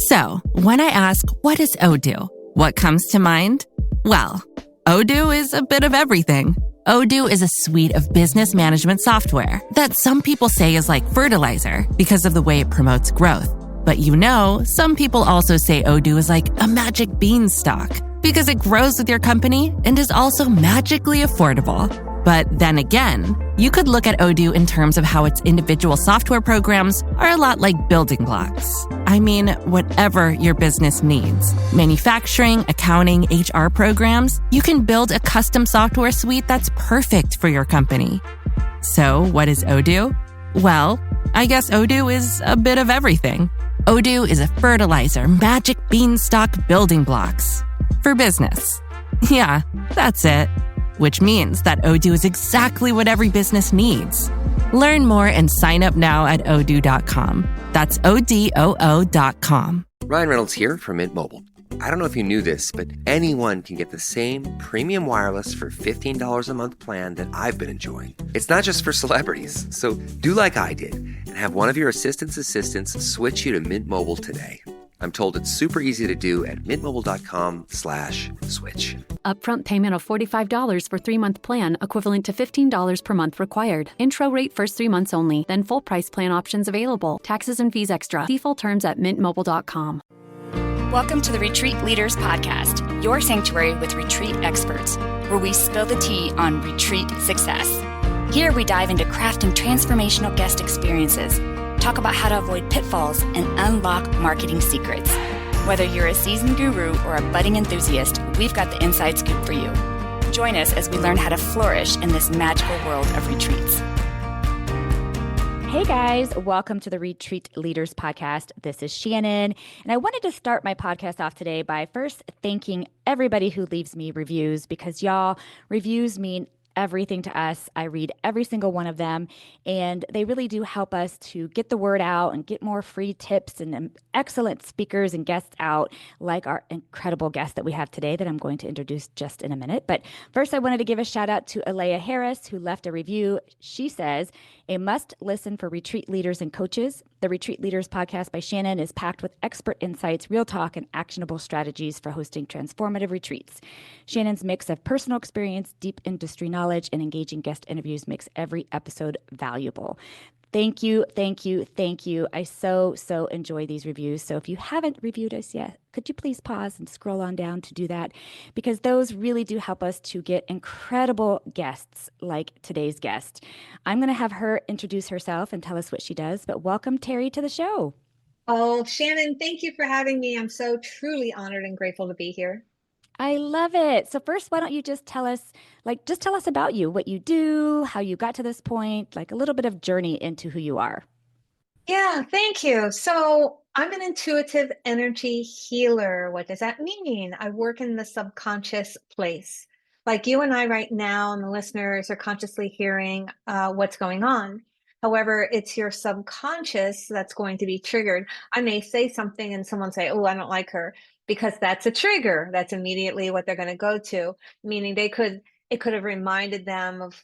So, when I ask, what is Odoo? What comes to mind? Well, Odoo is a bit of everything. Odoo is a suite of business management software that some people say is like fertilizer because of the way it promotes growth. But some people also say Odoo is like a magic beanstalk because it grows with your company and is also magically affordable. But then again, you could look at Odoo in terms of how its individual software programs are a lot like building blocks. I mean, whatever your business needs, manufacturing, accounting, HR programs, you can build a custom software suite that's perfect for your company. So what is Odoo? Well, I guess Odoo is a bit of everything. Odoo is a fertilizer, magic beanstalk building blocks for business. Yeah, that's it. Which means that Odoo is exactly what every business needs. Learn more and sign up now at odoo.com. That's ODOO.com. Ryan Reynolds here from Mint Mobile. I don't know if you knew this, but anyone can get the same premium wireless for $15 a month plan that I've been enjoying. It's not just for celebrities. So do like I did and have one of your assistants switch you to Mint Mobile today. I'm told it's super easy to do at mintmobile.com/switch. Upfront payment of $45 for 3-month plan, equivalent to $15 per month required. Intro rate first 3 months only, then full price plan options available. Taxes and fees extra. See full terms at mintmobile.com. Welcome to the Retreat Leaders Podcast, your sanctuary with retreat experts, where we spill the tea on retreat success. Here we dive into crafting transformational guest experiences, talk about how to avoid pitfalls, and unlock marketing secrets. Whether you're a seasoned guru or a budding enthusiast, we've got the inside scoop for you. Join us as we learn how to flourish in this magical world of retreats. Hey guys, welcome to the Retreat Leaders Podcast. This is Shannon, and I wanted to start my podcast off today by first thanking everybody who leaves me reviews, because y'all, reviews mean everything to us. I read every single one of them, and they really do help us to get the word out and get more free tips and excellent speakers and guests out, like our incredible guest that we have today that I'm going to introduce just in a minute. But first, I wanted to give a shout out to Alea Harris, who left a review. She says, a must listen for retreat leaders and coaches. The Retreat Leaders Podcast by Shannon is packed with expert insights, real talk, and actionable strategies for hosting transformative retreats. Shannon's mix of personal experience, deep industry knowledge, and engaging guest interviews makes every episode valuable. Thank you, thank you, thank you. I so enjoy these reviews. So if you haven't reviewed us yet, could you please pause and scroll on down to do that? Because those really do help us to get incredible guests like today's guest. I'm going to have her introduce herself and tell us what she does, but welcome, Terrie, to the show. Oh, Shannon, thank you for having me. I'm so truly honored and grateful to be here. I love it. So first, why don't you just tell us about you, what you do, how you got to this point, like a little bit of journey into who you are. Yeah, thank you. So I'm an intuitive energy healer. What does that mean? I work in the subconscious place. Like you and I right now, and the listeners are consciously hearing what's going on. However, it's your subconscious that's going to be triggered. I may say something and someone say, oh, I don't like her, because that's a trigger. That's immediately what they're going to go to, meaning it could have reminded them of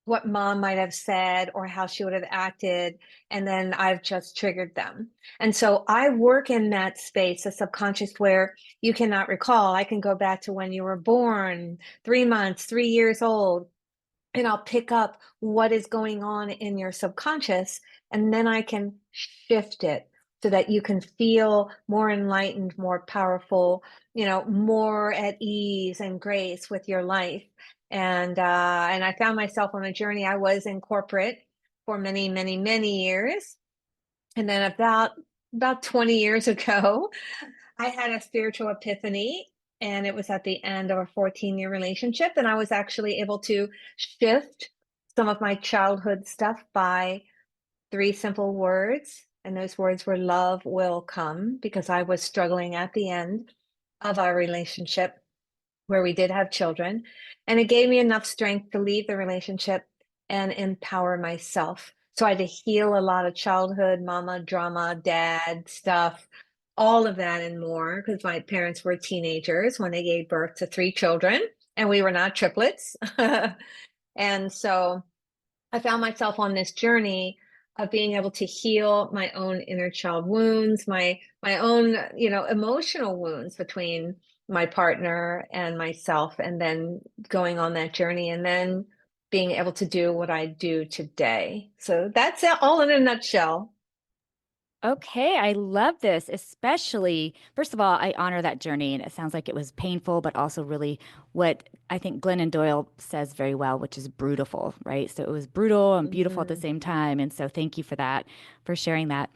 what mom might have said or how she would have acted, and then I've just triggered them. And so I work in that space, a subconscious, where you cannot recall. I can go back to when you were born, 3 months, 3 years old, and I'll pick up what is going on in your subconscious, and then I can shift it so that you can feel more enlightened, more powerful, more at ease and grace with your life. And I found myself on a journey. I was in corporate for many, many, many years. And then about 20 years ago, I had a spiritual epiphany, and it was at the end of a 14-year relationship. And I was actually able to shift some of my childhood stuff by 3 simple words. And those words were love will come, because I was struggling at the end of our relationship where we did have children. And it gave me enough strength to leave the relationship and empower myself. So I had to heal a lot of childhood mama drama, dad stuff, all of that and more, because my parents were teenagers when they gave birth to 3 children, and we were not triplets. And so I found myself on this journey of being able to heal my own inner child wounds, my own, emotional wounds between my partner and myself, and then going on that journey, and then being able to do what I do today. So that's it, all in a nutshell. Okay, I love this, especially, first of all, I honor that journey, and it sounds like it was painful, but also really what I think Glennon Doyle says very well, which is brutal, right? So it was brutal and beautiful at the same time. And so thank you for that, for sharing that.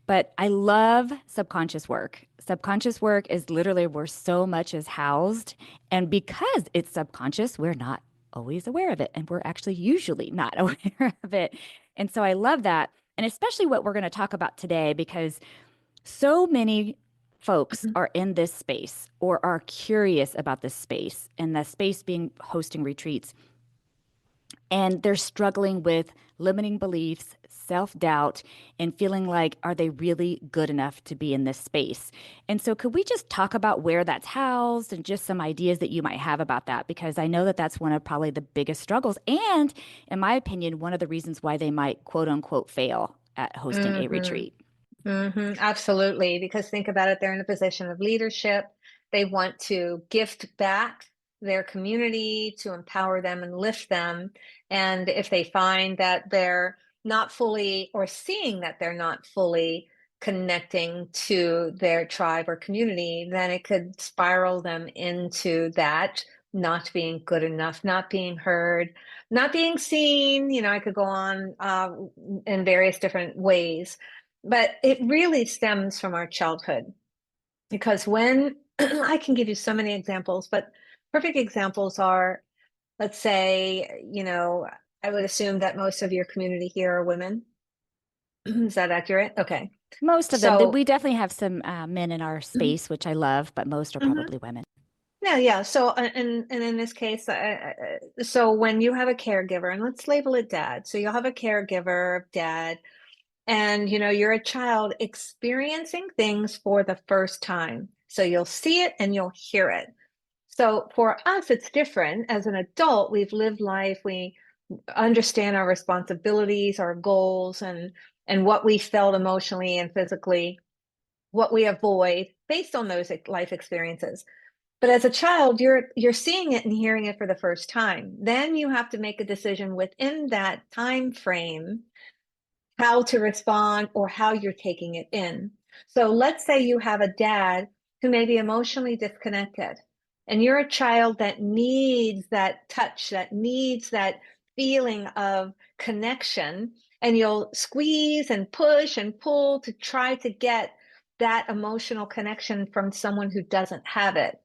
But I love subconscious work. Subconscious work is literally where so much is housed. And because it's subconscious, we're not always aware of it. And we're actually usually not aware of it. And so I love that. And especially what we're going to talk about today, because so many folks are in this space or are curious about this space, and the space being hosting retreats. And they're struggling with limiting beliefs, self-doubt, and feeling like, are they really good enough to be in this space? And so could we just talk about where that's housed and just some ideas that you might have about that? Because I know that that's one of probably the biggest struggles. And in my opinion, one of the reasons why they might quote unquote fail at hosting a retreat. Absolutely. Because think about it, they're in a position of leadership. They want to gift back their community to empower them and lift them. And if they find that they're not fully, or seeing that they're not fully connecting to their tribe or community, then it could spiral them into that not being good enough, not being heard, not being seen. I could go on in various different ways. But it really stems from our childhood, because when I can give you so many examples, but perfect examples are, let's say, I would assume that most of your community here are women. Is that accurate? Okay. Most of them. So, We definitely have some men in our space, which I love, but most are mhm. probably women. Yeah. So, and in this case, so when you have a caregiver, and let's label it dad. So you'll have a caregiver, dad, and you're a child experiencing things for the first time. So you'll see it and you'll hear it. So for us, it's different. As an adult, we've lived life, we understand our responsibilities, our goals, and what we felt emotionally and physically, what we avoid based on those life experiences. But as a child, you're seeing it and hearing it for the first time. Then you have to make a decision within that time frame how to respond or how you're taking it in. So let's say you have a dad who may be emotionally disconnected, and you're a child that needs that touch, that needs that feeling of connection, and you'll squeeze and push and pull to try to get that emotional connection from someone who doesn't have it.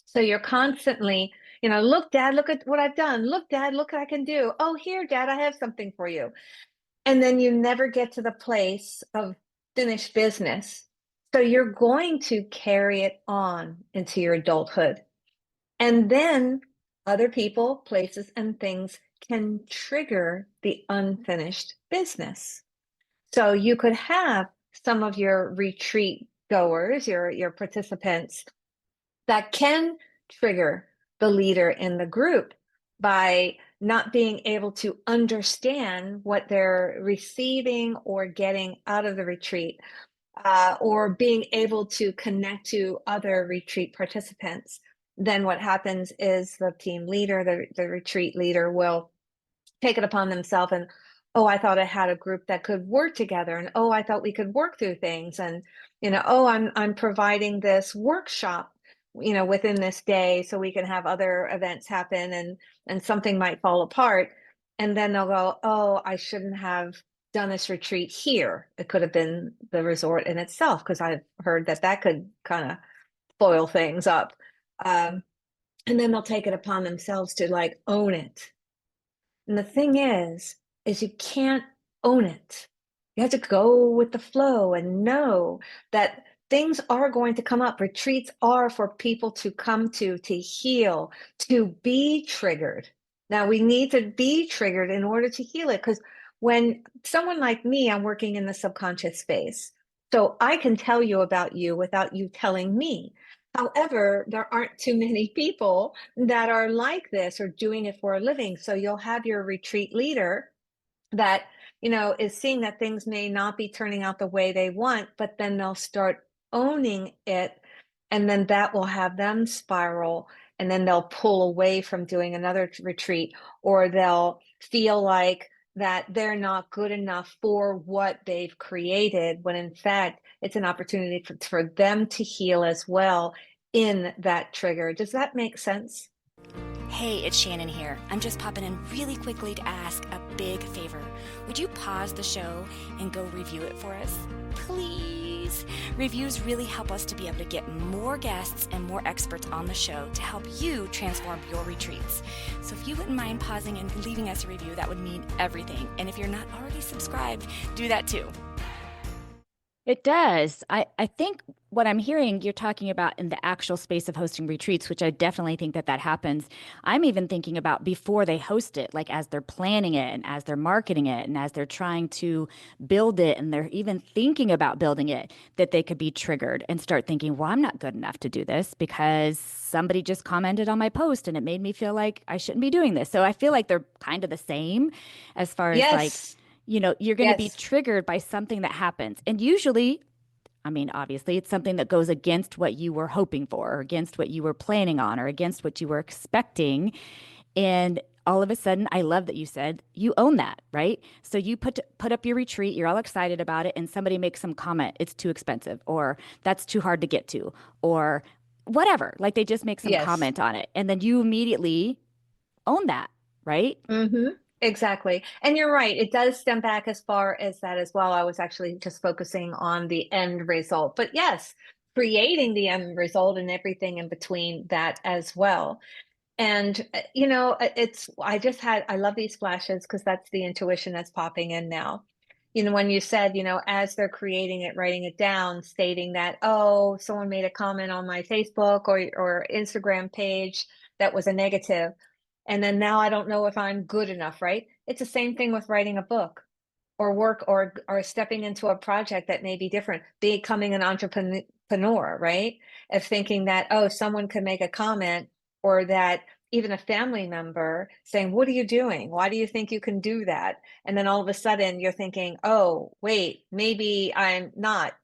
So you're constantly, look, dad, look at what I've done. Look, dad, look what I can do. Oh, here, dad, I have something for you. And then you never get to the place of finished business. So you're going to carry it on into your adulthood. And then other people, places, and things can trigger the unfinished business. So you could have some of your retreat goers, your participants, that can trigger the leader in the group by not being able to understand what they're receiving or getting out of the retreat, or being able to connect to other retreat participants. Then what happens is the team leader, the retreat leader, will take it upon themselves and, oh, I thought I had a group that could work together, and oh, I thought we could work through things, and oh, I'm providing this workshop within this day so we can have other events happen, and something might fall apart, and then they'll go, oh, I shouldn't have done this retreat here. It could have been the resort in itself, because I've heard that could kind of spoil things up. And then they'll take it upon themselves to like own it. And the thing is you can't own it. You have to go with the flow and know that things are going to come up. Retreats are for people to come to heal, to be triggered. Now we need to be triggered in order to heal it. Because when someone like me, I'm working in the subconscious space. So I can tell you about you without you telling me. However, there aren't too many people that are like this or doing it for a living. So you'll have your retreat leader that, is seeing that things may not be turning out the way they want, but then they'll start owning it. And then that will have them spiral. And then they'll pull away from doing another retreat, or they'll feel like that they're not good enough for what they've created, when in fact, it's an opportunity for them to heal as well in that trigger. Does that make sense? Hey, it's Shannon here. I'm just popping in really quickly to ask a big favor. Would you pause the show and go review it for us? Please. Reviews really help us to be able to get more guests and more experts on the show to help you transform your retreats. So if you wouldn't mind pausing and leaving us a review, that would mean everything. And if you're not already subscribed, do that too. It does. I think what I'm hearing you're talking about in the actual space of hosting retreats, which I definitely think that happens. I'm even thinking about before they host it, like as they're planning it and as they're marketing it and as they're trying to build it and they're even thinking about building it, that they could be triggered and start thinking, well, I'm not good enough to do this because somebody just commented on my post and it made me feel like I shouldn't be doing this. So I feel like they're kind of the same as far as like, you're going to be triggered by something that happens. And usually, I mean, obviously, it's something that goes against what you were hoping for, or against what you were planning on, or against what you were expecting. And all of a sudden, I love that you said you own that, right? So you put up your retreat, you're all excited about it, and somebody makes some comment, it's too expensive, or that's too hard to get to, or whatever. Like they just make some comment on it. And then you immediately own that, right? Mm-hmm. Exactly. And you're right. It does stem back as far as that as well. I was actually just focusing on the end result. But yes, creating the end result and everything in between that as well. And, I love these flashes because that's the intuition that's popping in now. When you said, as they're creating it, writing it down, stating that, oh, someone made a comment on my Facebook or Instagram page that was a negative. And then now I don't know if I'm good enough, right? It's the same thing with writing a book or work or stepping into a project that may be different, becoming an entrepreneur, right? Of thinking that, oh, someone could make a comment, or that even a family member saying, what are you doing? Why do you think you can do that? And then all of a sudden you're thinking, oh, wait, maybe I'm not.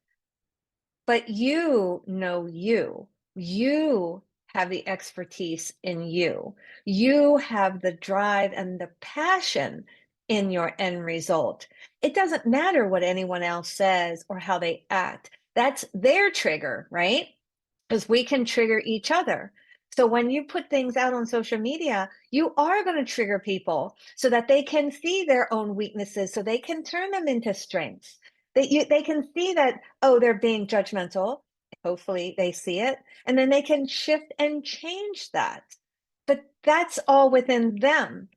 But you know you have the expertise in you. You have the drive and the passion in your end result. It doesn't matter what anyone else says or how they act. That's their trigger, right? Because we can trigger each other. So when you put things out on social media, you are going to trigger people so that they can see their own weaknesses, so they can turn them into strengths. They can see that, oh, they're being judgmental. Hopefully they see it, and then they can shift and change that. But that's all within them.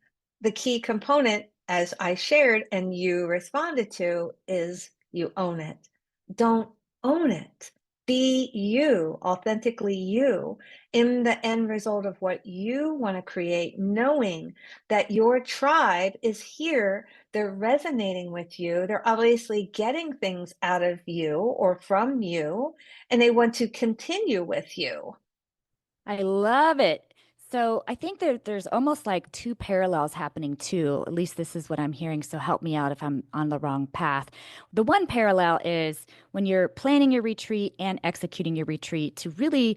The key component, as I shared and you responded to, is you own it. Don't own it. Be you, authentically you, in the end result of what you want to create, knowing that your tribe is here. They're resonating with you. They're obviously getting things out of you or from you, and they want to continue with you. I love it. So I think there's almost like two parallels happening too. At least this is what I'm hearing. So help me out if I'm on the wrong path. The one parallel is when you're planning your retreat and executing your retreat, to really,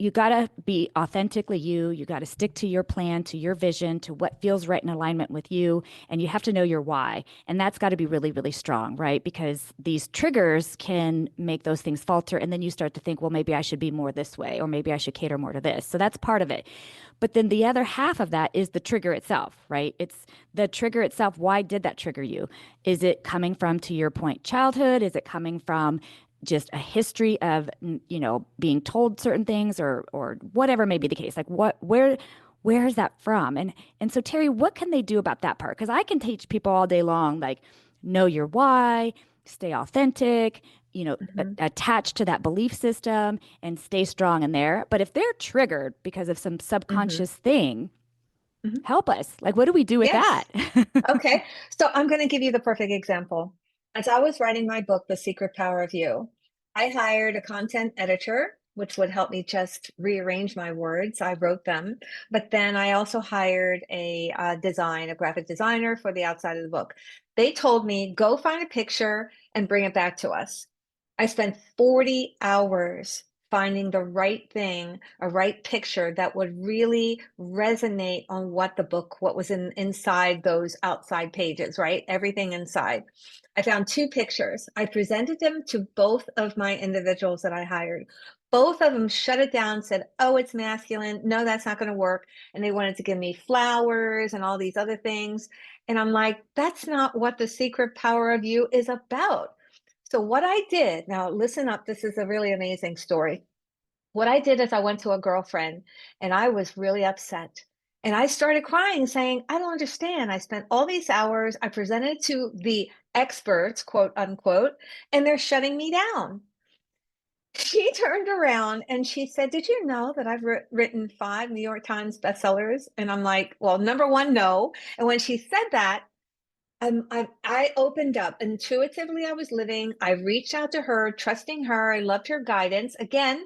you got to be authentically you. You got to stick to your plan, to your vision, to what feels right in alignment with you. And you have to know your why. And that's got to be really, really strong, right? Because these triggers can make those things falter. And then you start to think, well, maybe I should be more this way, or maybe I should cater more to this. So that's part of it. But then the other half of that is the trigger itself, right? It's the trigger itself. Why did that trigger you? Is it coming from, to your point, childhood? Is it coming from just a history of, being told certain things, or whatever may be the case? Like where is that from? And so Terrie, what can they do about that part? Because I can teach people all day long, like, know your why, stay authentic, attach to that belief system and stay strong in there. But if they're triggered because of some subconscious thing, help us. Like, what do we do with that? Okay. So I'm going to give you the perfect example. As I was writing my book, The Secret Power of You, I hired a content editor which would help me just rearrange my words. I wrote them, but then I also hired a graphic designer for the outside of the book. They told me, go find a picture and bring it back to us. I spent 40 hours finding the right thing, a right picture that would really resonate on what was inside those outside pages, right? Everything inside. I found two pictures. I presented them to both of my individuals that I hired. Both of them shut it down, said, oh, it's masculine. No, that's not going to work. And they wanted to give me flowers and all these other things. And I'm like, that's not what the secret power of you is about. So what I did, now listen up, this is a really amazing story. What I did is I went to a girlfriend and I was really upset. And I started crying, saying, I don't understand. I spent all these hours, I presented to the experts, quote unquote, and they're shutting me down. She turned around and she said, did you know that I've written 5 New York Times bestsellers? And I'm like, well, number one, no. And when she said that, I opened up intuitively. I was living. I reached out to her, trusting her. I loved her guidance. Again,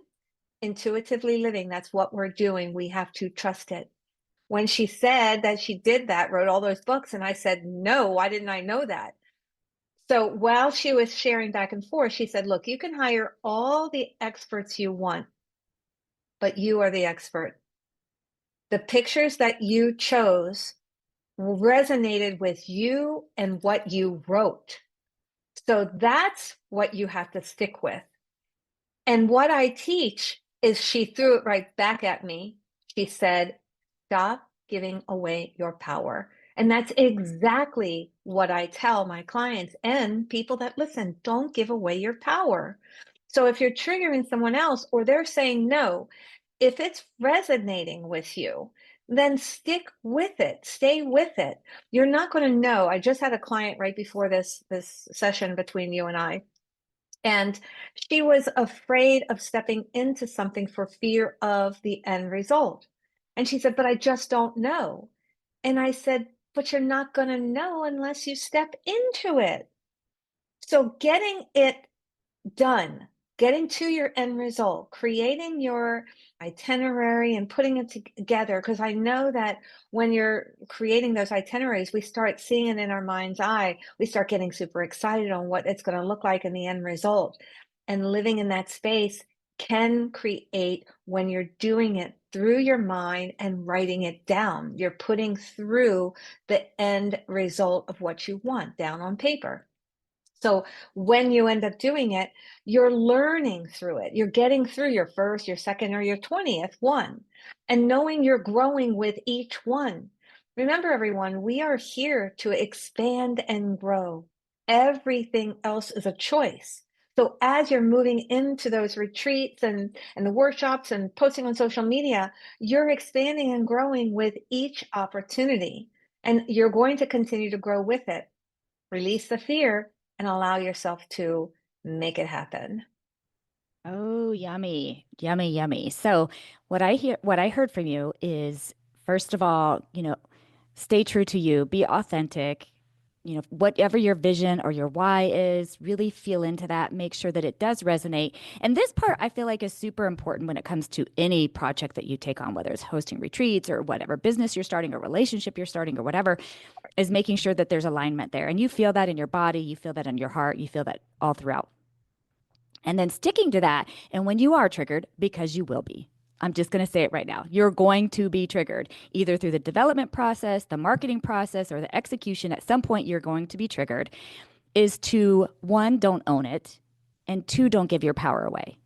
intuitively living. That's what we're doing. We have to trust it. When she said that she did that, wrote all those books, and I said, no, why didn't I know that? So while she was sharing back and forth, she said, look, you can hire all the experts you want, but you are the expert. The pictures that you chose resonated with you and what you wrote. So that's what you have to stick with. And what I teach is, she threw it right back at me. She said, stop giving away your power. And that's exactly what I tell my clients and people that listen. Don't give away your power. So if you're triggering someone else or they're saying no, if it's resonating with you, then stick with it. Stay with it. You're not going to know. I just had a client right before this session between you and I. And she was afraid of stepping into something for fear of the end result. And she said, but I just don't know. And I said, but you're not going to know unless you step into it. So getting it done, getting to your end result, creating your itinerary and putting it together. Because I know that when you're creating those itineraries, we start seeing it in our mind's eye. We start getting super excited on what it's going to look like in the end result. And living in that space can create, when you're doing it through your mind and writing it down, you're putting through the end result of what you want down on paper. So when you end up doing it, you're learning through it. You're getting through your first, your second, or your 20th one, and knowing you're growing with each one. Remember, everyone, we are here to expand and grow. Everything else is a choice. So as you're moving into those retreats and the workshops and posting on social media, you're expanding and growing with each opportunity, and you're going to continue to grow with it. Release the fear and allow yourself to make it happen. Oh, yummy, yummy, yummy. So what I heard from you is, first of all, stay true to you, be authentic, whatever your vision or your why is, really feel into that, make sure that it does resonate. And this part I feel like is super important when it comes to any project that you take on, whether it's hosting retreats or whatever business you're starting, or relationship you're starting, or whatever, is making sure that there's alignment there. And you feel that in your body, you feel that in your heart, you feel that all throughout. And then sticking to that. And when you are triggered, because you will be, I'm just going to say it right now, you're going to be triggered either through the development process, the marketing process, or the execution. At some point, you're going to be triggered. Is to, one, don't own it, and two, don't give your power away.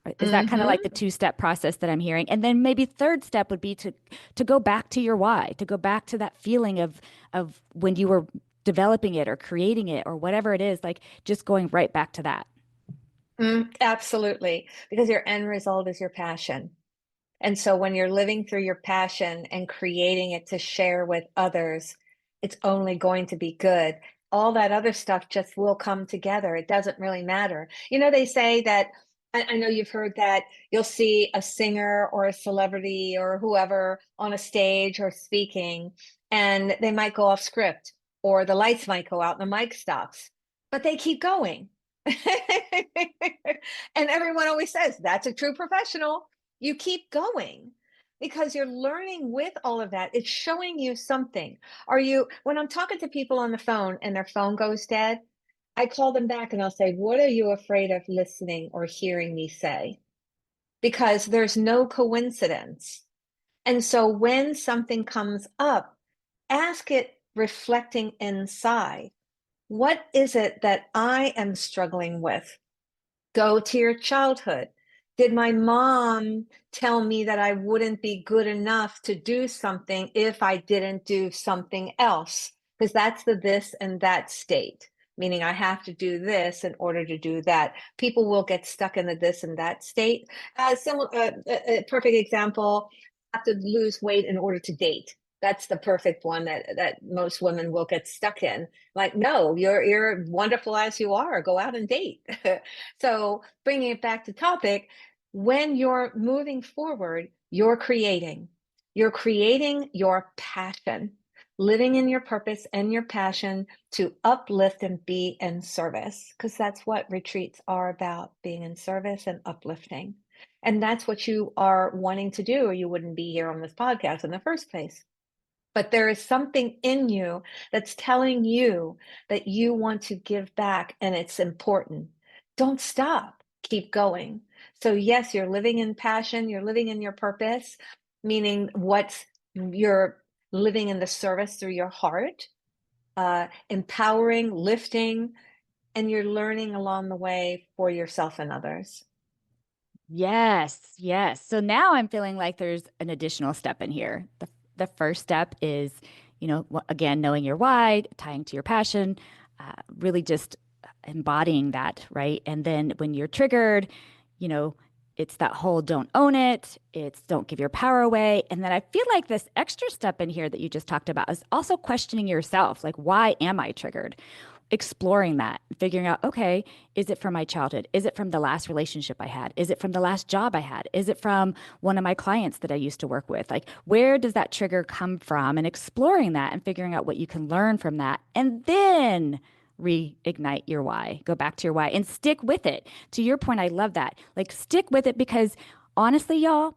Right? Is that kind of like the 2-step process that I'm hearing? And then maybe third step would be to go back to your why, to go back to that feeling of when you were developing it or creating it or whatever it is, like just going right back to that. Absolutely, because your end result is your passion. And so when you're living through your passion and creating it to share with others, it's only going to be good. All that other stuff just will come together. It doesn't really matter. They say that, I know you've heard that you'll see a singer or a celebrity or whoever on a stage or speaking, and they might go off script, or the lights might go out and the mic stops, but they keep going. And everyone always says, that's a true professional. You keep going because you're learning with all of that. It's showing you something. When I'm talking to people on the phone and their phone goes dead, I call them back and I'll say, what are you afraid of listening or hearing me say? Because there's no coincidence. And so when something comes up, ask it reflecting inside. What is it that I am struggling with? Go to your childhood. Did my mom tell me that I wouldn't be good enough to do something if I didn't do something else? Because that's the this and that state, meaning I have to do this in order to do that. People will get stuck in the this and that state. A perfect example, have to lose weight in order to date. That's the perfect one that most women will get stuck in. Like, no, you're wonderful as you are. Go out and date. So bringing it back to topic, when you're moving forward, you're creating your passion, living in your purpose and your passion to uplift and be in service, because that's what retreats are about, being in service and uplifting. And that's what you are wanting to do, or you wouldn't be here on this podcast in the first place. But there is something in you that's telling you that you want to give back, and it's important. Don't stop. Keep going. So yes, you're living in passion, you're living in your purpose, meaning you're living in the service through your heart, empowering, lifting, and you're learning along the way for yourself and others. Yes, yes. So now I'm feeling like there's an additional step in here. The first step is, again, knowing your why, tying to your passion, really just embodying that, right? And then when you're triggered, it's that whole don't own it. It's don't give your power away. And then I feel like this extra step in here that you just talked about is also questioning yourself. Like, why am I triggered? Exploring that, figuring out, okay, is it from my childhood? Is it from the last relationship I had? Is it from the last job I had? Is it from one of my clients that I used to work with? Like, where does that trigger come from? And exploring that and figuring out what you can learn from that. And then reignite your why. Go back to your why and stick with it. To your point, I love that. Like, stick with it, because honestly, y'all,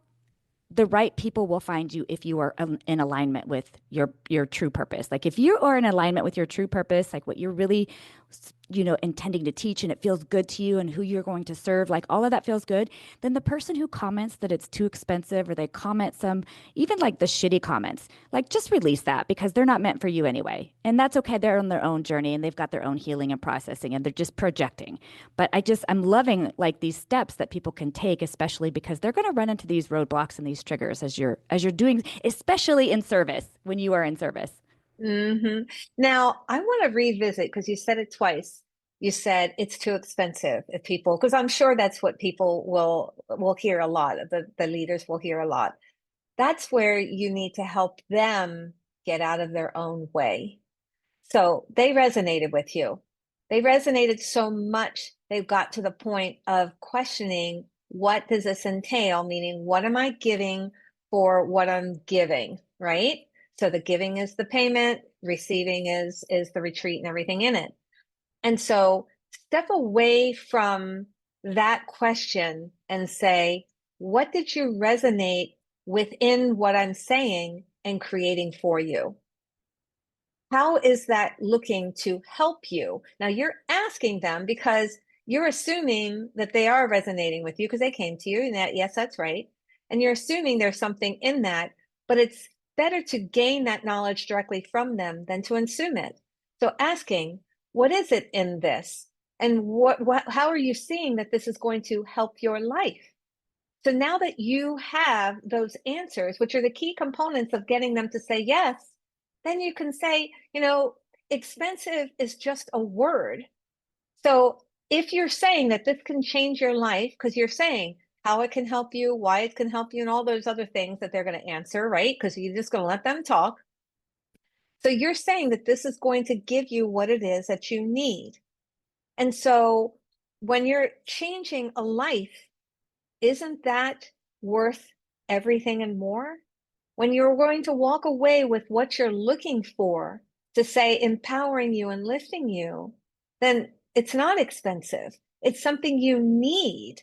the right people will find you if you are in alignment with your true purpose. Like, if you are in alignment with your true purpose, like what you're really, intending to teach, and it feels good to you, and who you're going to serve, like all of that feels good, then the person who comments that it's too expensive, or they comment even like the shitty comments, like just release that, because they're not meant for you anyway. And that's okay. They're on their own journey and they've got their own healing and processing, and they're just projecting. But I'm loving like these steps that people can take, especially because they're going to run into these roadblocks and these triggers as you're doing, especially in service, when you are in service. Mm-hmm. Now, I want to revisit, because you said it twice. You said it's too expensive if people, because I'm sure that's what people will hear a lot. The leaders will hear a lot. That's where you need to help them get out of their own way. So they resonated with you. They resonated so much, they've got to the point of questioning, what does this entail? Meaning, what am I giving for what I'm giving, right? So the giving is the payment, receiving is the retreat and everything in it. And so step away from that question and say, what did you resonate within what I'm saying and creating for you? How is that looking to help you? Now you're asking them because you're assuming that they are resonating with you because they came to you, and that, yes, that's right. And you're assuming there's something in that, but it's better to gain that knowledge directly from them than to assume it. So asking, what is it in this? And how are you seeing that this is going to help your life? So now that you have those answers, which are the key components of getting them to say yes, then you can say, expensive is just a word. So if you're saying that this can change your life, because you're saying how it can help you, why it can help you, and all those other things that they're going to answer, right? Because you're just going to let them talk. So you're saying that this is going to give you what it is that you need. And so when you're changing a life, isn't that worth everything and more? When you're going to walk away with what you're looking for to say empowering you and lifting you, then it's not expensive. It's something you need.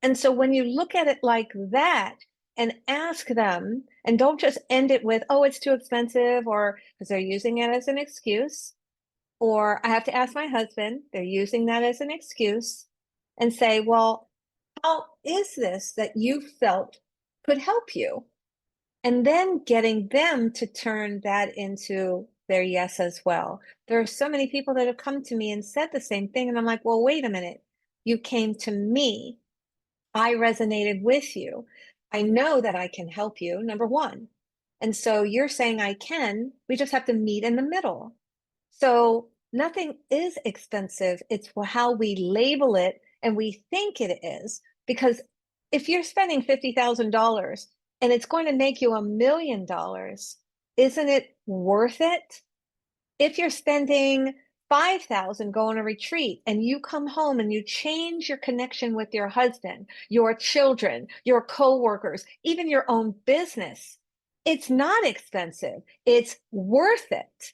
And so when you look at it like that and ask them, and don't just end it with, oh, it's too expensive, or because they're using it as an excuse, or I have to ask my husband, they're using that as an excuse, and say, well, how is this that you felt could help you? And then getting them to turn that into their yes as well. There are so many people that have come to me and said the same thing. And I'm like, well, wait a minute. You came to me. I resonated with you. I know that I can help you, number one. And so you're saying I can, we just have to meet in the middle. So nothing is expensive. It's how we label it and we think it is. Because if you're spending $50,000 and it's going to make you $1 million, isn't it worth it? If you're spending 5,000 go on a retreat and you come home and you change your connection with your husband, your children, your coworkers, even your own business, it's not expensive. It's worth it.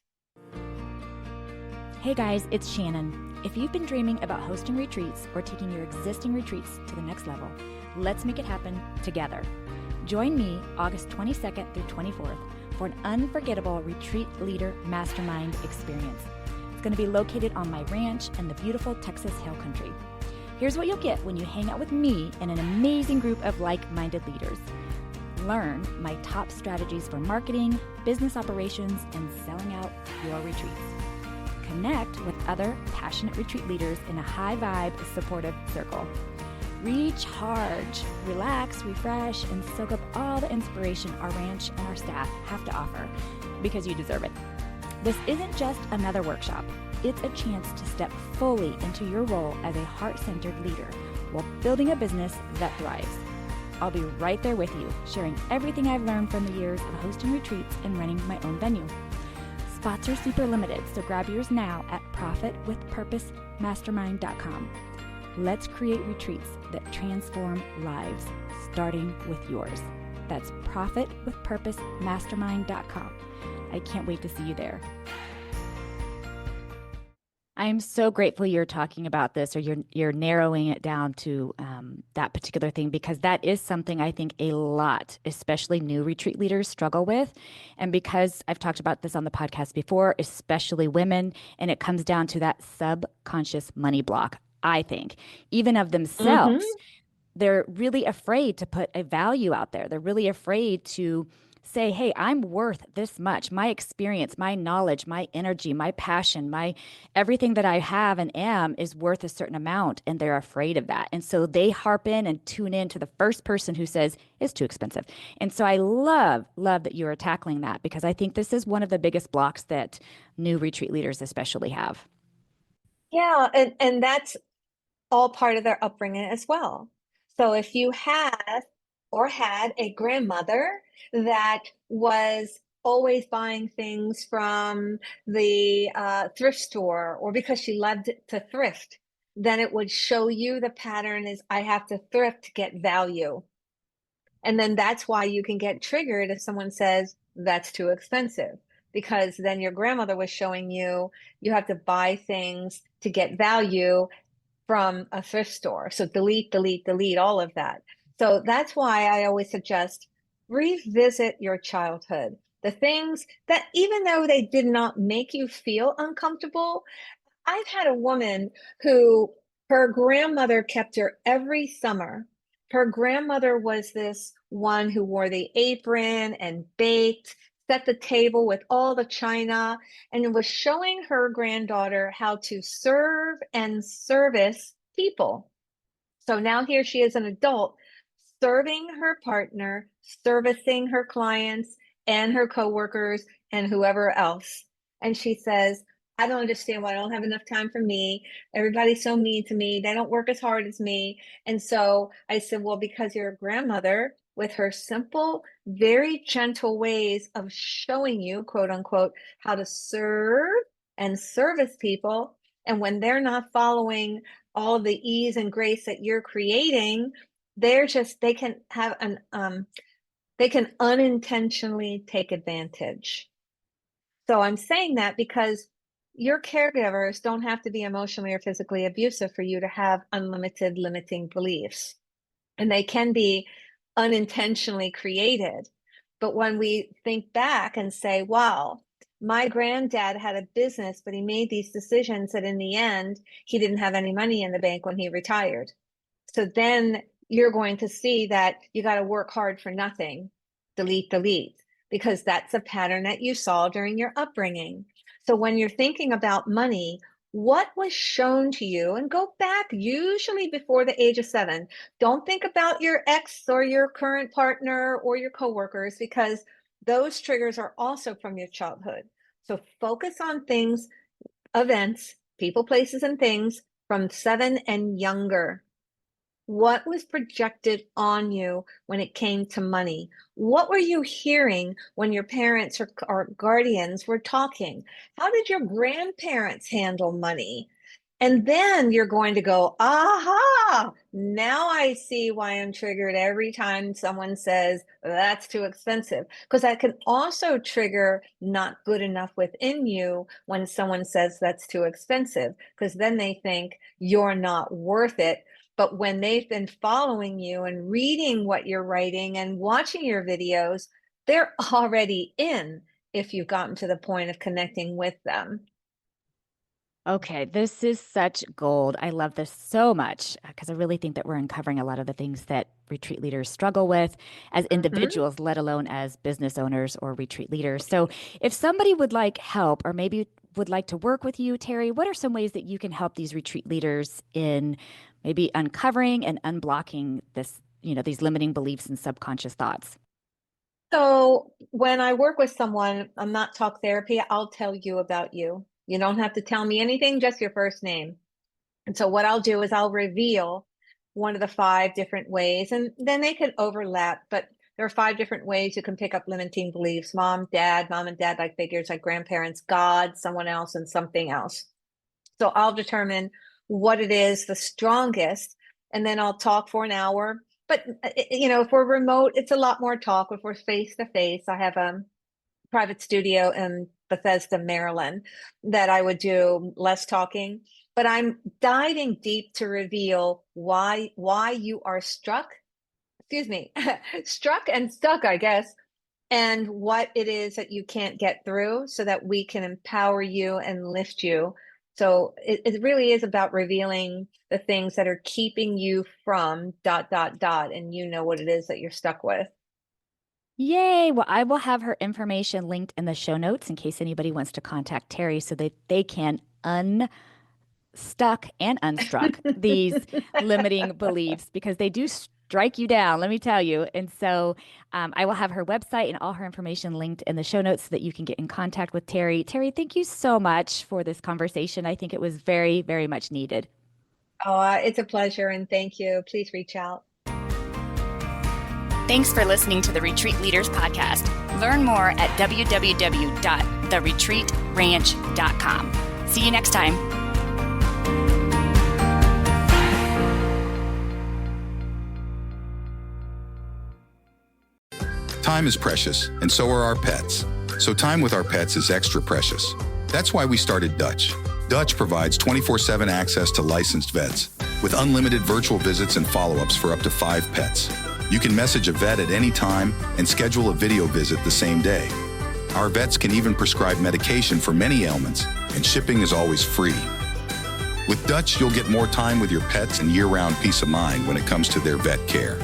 Hey guys, it's Shannon. If you've been dreaming about hosting retreats or taking your existing retreats to the next level, let's make it happen together. Join me August 22nd through 24th for an unforgettable retreat leader mastermind experience. It's going to be located on my ranch in the beautiful Texas Hill Country. Here's what you'll get when you hang out with me and an amazing group of like-minded leaders. Learn my top strategies for marketing, business operations, and selling out your retreats. Connect with other passionate retreat leaders in a high-vibe, supportive circle. Recharge, relax, refresh, and soak up all the inspiration our ranch and our staff have to offer, because you deserve it. This isn't just another workshop. It's a chance to step fully into your role as a heart-centered leader while building a business that thrives. I'll be right there with you, sharing everything I've learned from the years of hosting retreats and running my own venue. Spots are super limited, so grab yours now at profitwithpurposemastermind.com. Let's create retreats that transform lives, starting with yours. That's profitwithpurposemastermind.com. I can't wait to see you there. I am so grateful you're talking about this, or you're narrowing it down to that particular thing, because that is something I think a lot, especially new retreat leaders, struggle with. And because I've talked about this on the podcast before, especially women, and it comes down to that subconscious money block, I think, even of themselves. They're really afraid to put a value out there. They're really afraid to say, hey, I'm worth this much. My experience, my knowledge, my energy, my passion, my everything that I have and am is worth a certain amount. And they're afraid of that. And so they harp in and tune in to the first person who says it's too expensive. And so I love that you are tackling that, because I think this is one of the biggest blocks that new retreat leaders especially have. Yeah, and that's all part of their upbringing as well. So if you have or had a grandmother that was always buying things from the thrift store, or because she loved to thrift, then it would show you the pattern is I have to thrift to get value. And then that's why you can get triggered if someone says that's too expensive, because then your grandmother was showing you you have to buy things to get value from a thrift store. So delete all of that. So that's why I always suggest revisit your childhood. The things that, even though they did not make you feel uncomfortable, I've had a woman who, her grandmother kept her every summer. Her grandmother was this one who wore the apron and baked, set the table with all the china, and was showing her granddaughter how to serve and service people. So now here she is, an adult, serving her partner, servicing her clients and her coworkers and whoever else. And she says, I don't understand why I don't have enough time for me. Everybody's so mean to me. They don't work as hard as me. And so I said, well, because your grandmother, with her simple, very gentle ways of showing you, quote unquote, how to serve and service people. And when they're not following all of the ease and grace that you're creating, they can have they can unintentionally take advantage. So I'm saying that because your caregivers don't have to be emotionally or physically abusive for you to have unlimited limiting beliefs. And they can be unintentionally created. But when we think back and say, wow, my granddad had a business, but he made these decisions that in the end, he didn't have any money in the bank when he retired. So then you're going to see that you got to work hard for nothing. Delete, because that's a pattern that you saw during your upbringing. So when you're thinking about money, what was shown to you, and go back usually before the age of 7. Don't think about your ex or your current partner or your coworkers, because those triggers are also from your childhood. So focus on things, events, people, places, and things from 7 and younger. What was projected on you when it came to money? What were you hearing when your parents or guardians were talking? How did your grandparents handle money? And then you're going to go, aha, now I see why I'm triggered every time someone says that's too expensive. Because that can also trigger not good enough within you when someone says that's too expensive, because then they think you're not worth it. But when they've been following you and reading what you're writing and watching your videos, they're already in if you've gotten to the point of connecting with them. Okay, this is such gold. I love this so much because I really think that we're uncovering a lot of the things that retreat leaders struggle with as individuals, let alone as business owners or retreat leaders. So if somebody would like help or maybe would like to work with you, Terrie, what are some ways that you can help these retreat leaders in maybe uncovering and unblocking this, these limiting beliefs and subconscious thoughts? So when I work with someone, I'm not talk therapy. I'll tell you about you. You don't have to tell me anything, just your first name. And so what I'll do is I'll reveal one of the 5 different ways, and then they can overlap, but there are 5 different ways you can pick up limiting beliefs: mom and dad, like figures, like grandparents, God, someone else, and something else. So I'll determine what it is the strongest, and then I'll talk for an hour. But, if we're remote, it's a lot more talk. If we're face to face, I have a private studio in Bethesda, Maryland, that I would do less talking, but I'm diving deep to reveal why you are struck and stuck, I guess, and what it is that you can't get through, so that we can empower you and lift you. So it really is about revealing the things that are keeping you from ... and you know what it is that you're stuck with. Yay. Well, I will have her information linked in the show notes in case anybody wants to contact Terrie so that they can unstuck and unstruck these limiting beliefs, because they do strike you down, let me tell you. And so I will have her website and all her information linked in the show notes so that you can get in contact with Terrie. Terrie, thank you so much for this conversation. I think it was very, very much needed. Oh, it's a pleasure, and thank you. Please reach out. Thanks for listening to the Retreat Leaders Podcast. Learn more at www.theretreatranch.com. See you next time. Time is precious, and so are our pets. So time with our pets is extra precious. That's why we started Dutch. Dutch provides 24/7 access to licensed vets with unlimited virtual visits and follow-ups for up to 5 pets. You can message a vet at any time and schedule a video visit the same day. Our vets can even prescribe medication for many ailments, and shipping is always free. With Dutch, you'll get more time with your pets and year-round peace of mind when it comes to their vet care.